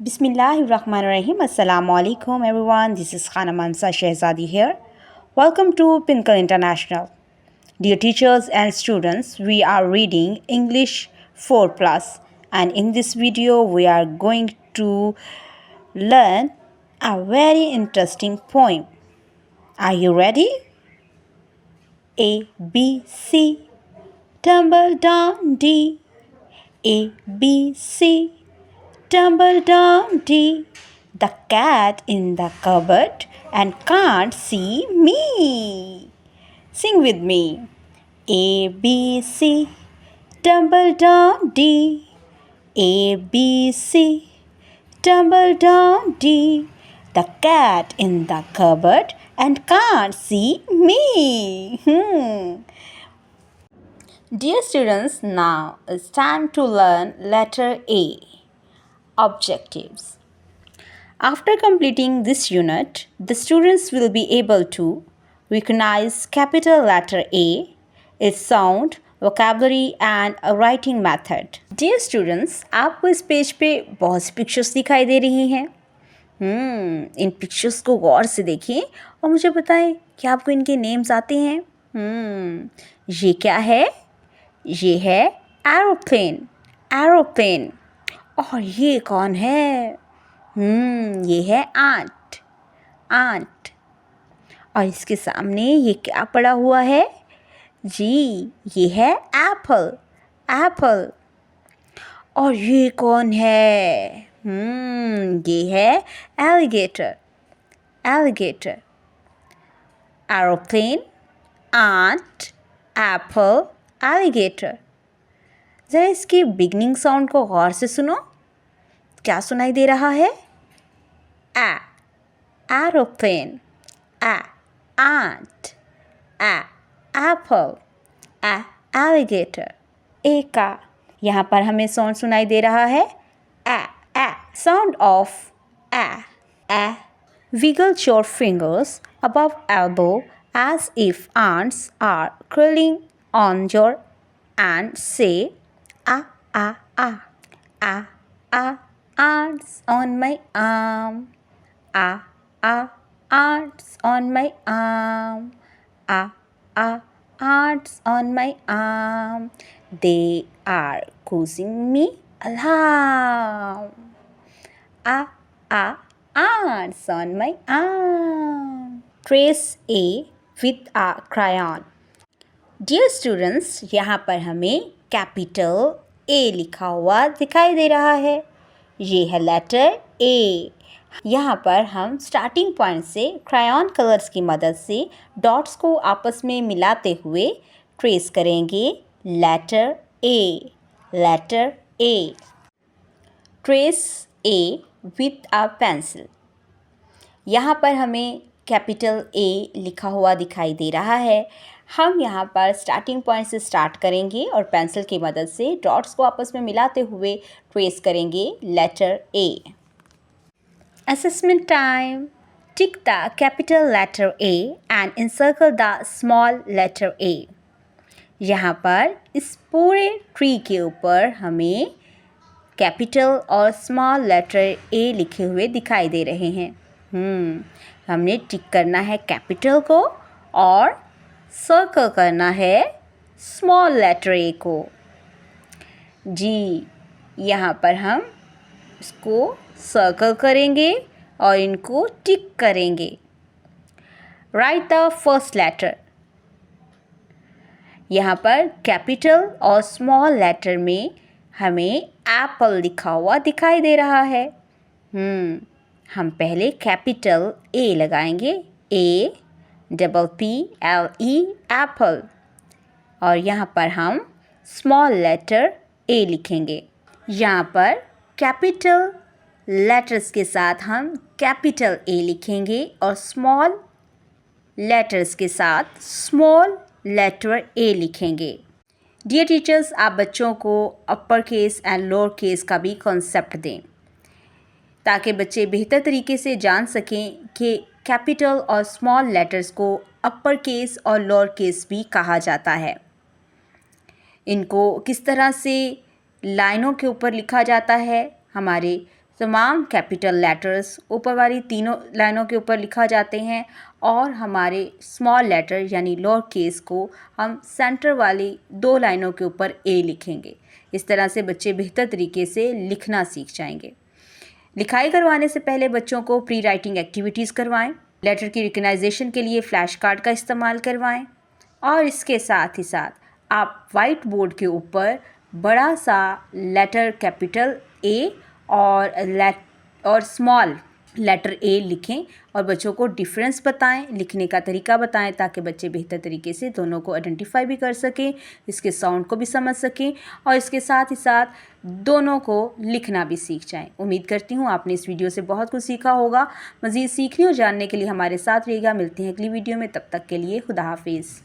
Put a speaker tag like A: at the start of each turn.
A: Bismillahirrahmanirrahim. Assalamu alaikum everyone. This is Khana Mansa Shehzadi here. Welcome to Pinnacle International. Dear teachers and students, we are reading English 4 Plus, and in this video we are going to learn a very interesting poem. Are you ready? A B C tumble down D. A B C tumble down D. The cat in the cupboard and can't see me. Sing with me. A B C tumble down D. A B C tumble down D. The cat in the cupboard and can't see me. Dear students, now it's time to learn letter A. Objectives. After completing this unit, the students will be able to recognize capital letter A, its sound, vocabulary and a writing method. Dear students, आपको इस page पे बहुत सी pictures दिखाई दे रही हैं। इन pictures को गौर से देखिए और मुझे बताएं कि आपको इनके नेम्स आते हैं। ये क्या है? ये है एरोप्लेन, एरोप्लेन। और ये कौन है? ये है आंट, आंट। और इसके सामने ये क्या पड़ा हुआ है? जी, ये है एप्पल, एप्पल। और ये कौन है? ये है alligator, alligator. Aeroplane, ant, apple, alligator. ज़रा इसकी बिगनिंग साउंड को गौर से सुनो। क्या सुनाई दे रहा है? A, aeroplane, A, ant, A, apple, A, alligator। A का यहाँ पर हमें साउंड सुनाई दे रहा है A, A, sound of A, A। Wiggle your fingers above elbow as if ants are curling on your and say A, A, A, A, A, ants on my arm, A, A, ants on my arm, A, A, ants on my arm. They are causing me alarm, A, A, ants on my arm. Trace A with a crayon. Dear students, यहाँ पर हमें capital A लिखा हुआ दिखाई दे रहा है। ये है लेटर A। यहाँ पर हम स्टार्टिंग पॉइंट से क्रायॉन कलर्स की मदद से डॉट्स को आपस में मिलाते हुए ट्रेस करेंगे letter A, letter A। Trace A with a pencil. यहाँ पर हमें कैपिटल A लिखा हुआ दिखाई दे रहा है। हम यहाँ पर स्टार्टिंग पॉइंट से स्टार्ट करेंगे और पेंसिल की मदद से डॉट्स को आपस में मिलाते हुए ट्रेस करेंगे letter A। Assessment time. Tick the capital letter A and encircle the small letter A। यहाँ पर इस पूरे ट्री के ऊपर हमें कैपिटल और स्मॉल लेटर A लिखे हुए दिखाई दे रहे हैं। हमने टिक करना है कैपिटल को और सर्कल करना है स्मॉल लेटर A को। जी, यहाँ पर हम इसको सर्कल करेंगे और इनको टिक करेंगे। Write the first letter. यहाँ पर कैपिटल और स्मॉल लेटर में हमें एप्पल लिखा हुआ दिखाई दे रहा है। हम पहले कैपिटल A लगाएंगे, A double P L E Apple. और यहाँ पर हम स्मॉल लेटर A लिखेंगे। यहाँ पर कैपिटल लेटर्स के साथ हम कैपिटल A लिखेंगे और स्मॉल लेटर्स के साथ स्मॉल लेटर A लिखेंगे। डियर टीचर्स, आप बच्चों को upper case and lower case का भी कॉन्सेप्ट दें ताकि बच्चे बेहतर तरीके से जान सकें कि कैपिटल और स्मॉल लेटर्स को अपर केस और लोअर केस भी कहा जाता है। इनको किस तरह से लाइनों के ऊपर लिखा जाता है, हमारे तमाम कैपिटल लेटर्स ऊपर वाली तीनों लाइनों के ऊपर लिखा जाते हैं और हमारे स्मॉल लेटर यानी लोअर केस को हम सेंटर वाली 2 लाइनों के ऊपर ए लिखेंगे। इस तरह से बच्चे बेहतर तरीके से लिखना सीख जाएंगे। लिखाई करवाने से पहले बच्चों को प्री राइटिंग एक्टिविटीज़ करवाएं, लेटर की रिकग्नाइजेशन के लिए फ्लैश कार्ड का इस्तेमाल करवाएं और इसके साथ ही साथ आप वाइट बोर्ड के ऊपर बड़ा सा लेटर कैपिटल ए और स्मॉल लेटर ए लिखें और बच्चों को डिफरेंस बताएं, लिखने का तरीका बताएं ताकि बच्चे बेहतर तरीके से दोनों को आइडेंटिफाई भी कर सकें, इसके साउंड को भी समझ सकें और इसके साथ ही साथ दोनों को लिखना भी सीख जाएं। उम्मीद करती हूँ आपने इस वीडियो से बहुत कुछ सीखा होगा। मज़ीद सीखने और जानने के लिए हमारे साथ रहिएगा। मिलते हैं अगली वीडियो में, तब तक के लिए खुदा हाफिज़।